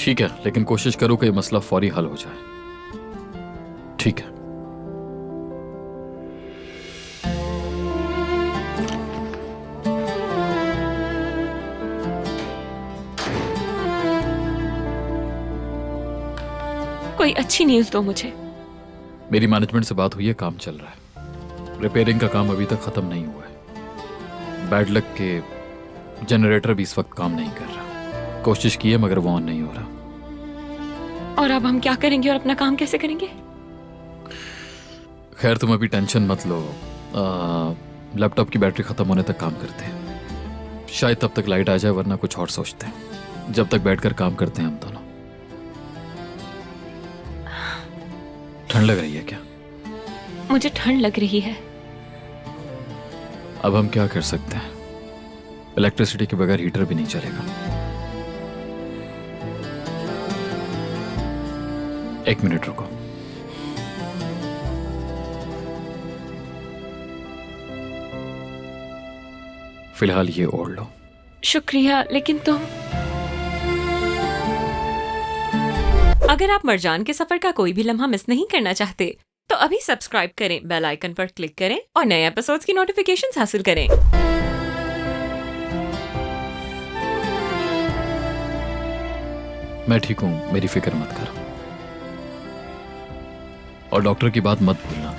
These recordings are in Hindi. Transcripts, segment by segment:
ठीक है, लेकिन कोशिश करो कि ये मसला फौरी हल हो जाए। ठीक है। कोई अच्छी न्यूज़ दो मुझे। मेरी मैनेजमेंट से बात हुई है, काम चल रहा है। रिपेयरिंग का काम अभी तक खत्म नहीं हुआ है। बैड लक के जनरेटर भी इस वक्त काम नहीं कर रहा। कोशिश की है मगर वो ऑन नहीं हो रहा। और अब हम क्या करेंगे और अपना काम कैसे करेंगे? खैर तुम अभी टेंशन मत लो। लैपटॉप की बैटरी खत्म होने तक काम करते हैं। शायद तब तक लाइट आ जाए, वरना कुछ और सोचते हैं। जब तक बैठकर काम करते हैं हम दोनों। ठंड लग रही है क्या? मुझे ठंड लग रही है। अब हम क्या कर सकते हैं? इलेक्ट्रिसिटी के बगैर हीटर भी नहीं चलेगा। एक मिनट रुको। फिलहाल ये ओढ़ लो। शुक्रिया, लेकिन तुम... अगर आप मरजान के सफर का कोई भी लम्हा मिस नहीं करना चाहते तो अभी सब्सक्राइब करें, बेल आइकन पर क्लिक करें और नए एपिसोड्स की नोटिफिकेशंस हासिल करें। मैं ठीक हूं, मेरी फिक्र मत करो। और डॉक्टर की बात मत भूलना।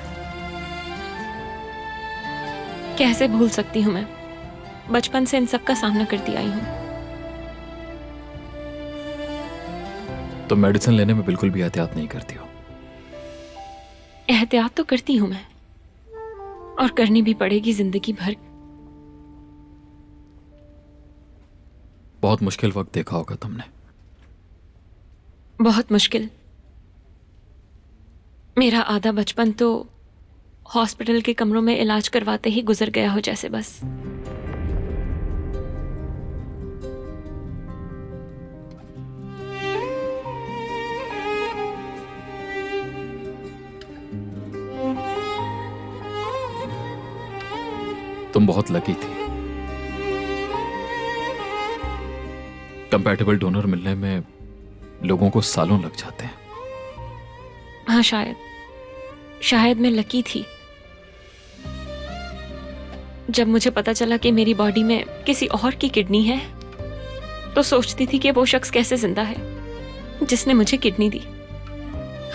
कैसे भूल सकती हूँ मैं? बचपन से इन सब का सामना करती आई हूँ। तो मेडिसिन लेने में बिल्कुल भी एहतियात नहीं करती हो? एहतियात तो करती हूँ मैं, और करनी भी पड़ेगी जिंदगी भर। बहुत मुश्किल वक्त देखा होगा तुमने। बहुत मुश्किल। मेरा आधा बचपन तो हॉस्पिटल के कमरों में इलाज करवाते ही गुजर गया हो जैसे बस। तुम बहुत लकी थी। कंपैटिबल डोनर मिलने में लोगों को सालों लग जाते हैं। हाँ, शायद मैं लकी थी। जब मुझे पता चला कि मेरी बॉडी में किसी और की किडनी है तो सोचती थी कि वो शख्स कैसे जिंदा है जिसने मुझे किडनी दी।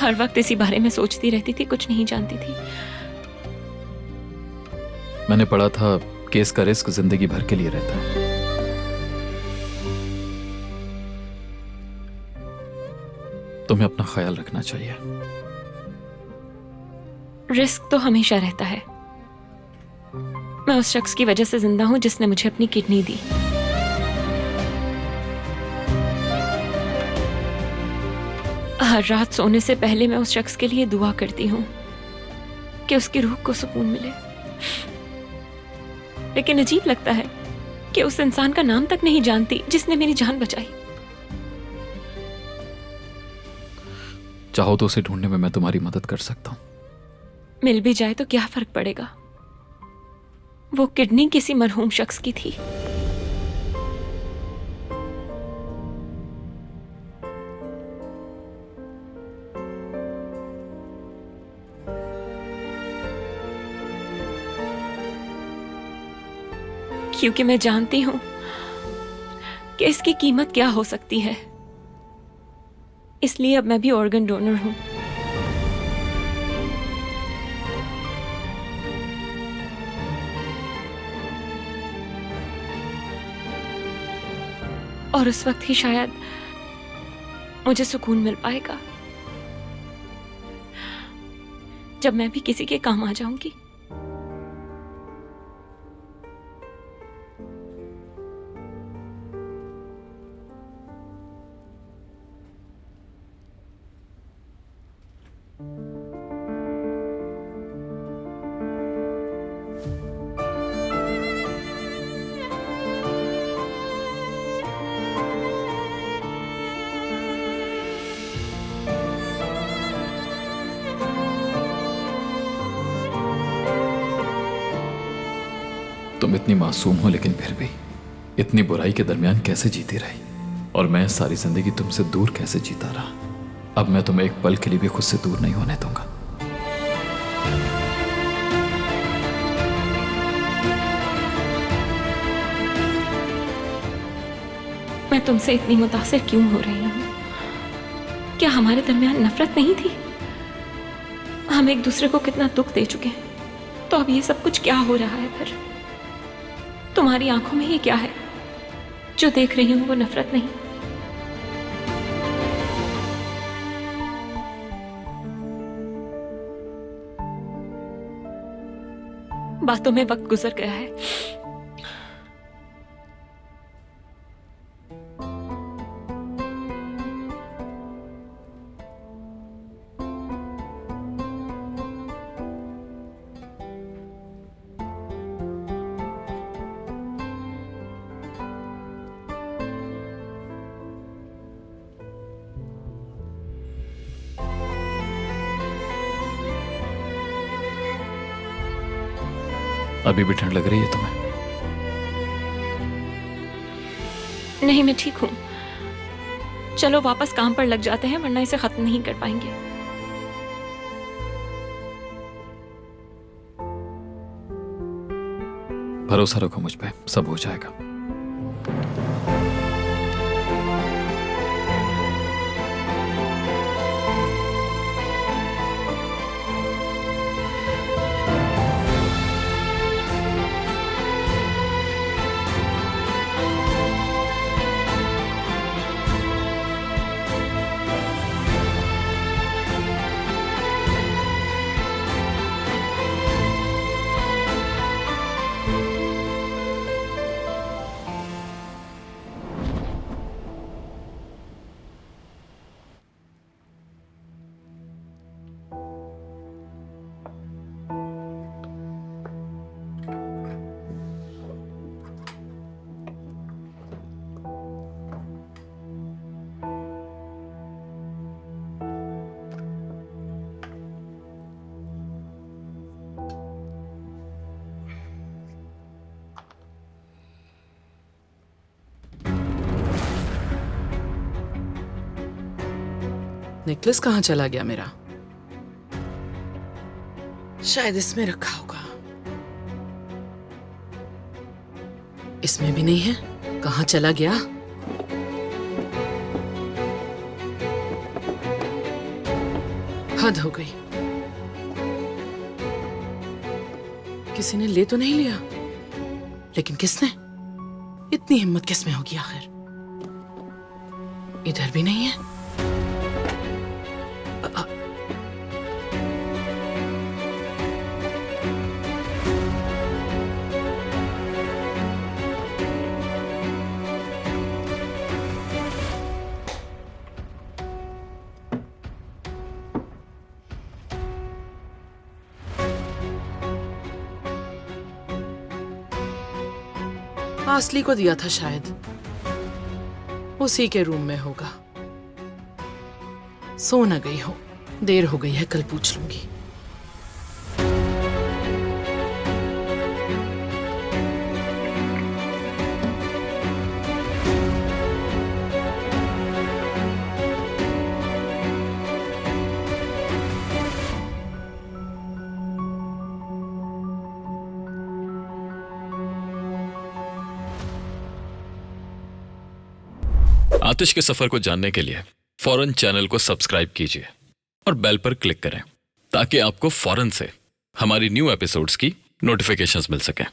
हर वक्त इसी बारे में सोचती रहती थी, कुछ नहीं जानती थी। मैंने पढ़ा था केस का रिस्क जिंदगी भर के लिए रहता है। तुम्हें अपना ख्याल रखना चाहिए। रिस्क तो हमेशा रहता है। मैं उस शख्स की वजह से जिंदा हूं जिसने मुझे अपनी किडनी दी। हर रात सोने से पहले मैं उस शख्स के लिए दुआ करती हूं कि उसकी रूह को सुकून मिले। लेकिन अजीब लगता है कि उस इंसान का नाम तक नहीं जानती जिसने मेरी जान बचाई। चाहो तो उसे ढूंढने में मैं तुम्हारी मदद कर सकता हूं। मिल भी जाए तो क्या फर्क पड़ेगा? वो किडनी किसी मरहूम शख्स की थी। क्योंकि मैं जानती हूं कि इसकी कीमत क्या हो सकती है, इसलिए अब मैं भी ऑर्गन डोनर हूं। और उस वक्त ही शायद मुझे सुकून मिल पाएगा जब मैं भी किसी के काम आ जाऊंगी। तुम इतनी मासूम हो लेकिन फिर भी इतनी बुराई के दरमियान कैसे जीती रही? और मैं सारी जिंदगी तुमसे दूर कैसे जीता रहा। अब मैं तुम्हें एक पल के लिए भी खुद से दूर नहीं होने दूंगा। मैं तुमसे इतनी मुतासिर क्यों हो रही हूं? क्या हमारे दरमियान नफरत नहीं थी? हम एक दूसरे को कितना दुख दे चुके हैं, तो अब ये सब कुछ क्या हो रहा है? फिर तुम्हारी आंखों में ये क्या है? जो देख रही हूं वो नफरत नहीं। बातों में वक्त गुजर गया है। अभी भी ठंड लग रही है तुम्हें? नहीं, मैं ठीक हूं। चलो वापस काम पर लग जाते हैं, वरना इसे खत्म नहीं कर पाएंगे। भरोसा रखो मुझ पे, सब हो जाएगा। नेकलेस कहाँ चला गया मेरा? शायद इसमें रखा होगा। इसमें भी नहीं है। कहाँ चला गया? हद हो गई। किसी ने ले तो नहीं लिया, लेकिन किसने? इतनी हिम्मत किसमें होगी आखिर? इधर भी नहीं है। असली को दिया था शायद, उसी के रूम में होगा। सो न गई हो, देर हो गई है, कल पूछ लूंगी। आतिश के सफर को जानने के लिए फौरन चैनल को सब्सक्राइब कीजिए और बेल पर क्लिक करें ताकि आपको फौरन से हमारी न्यू एपिसोड्स की नोटिफिकेशंस मिल सकें।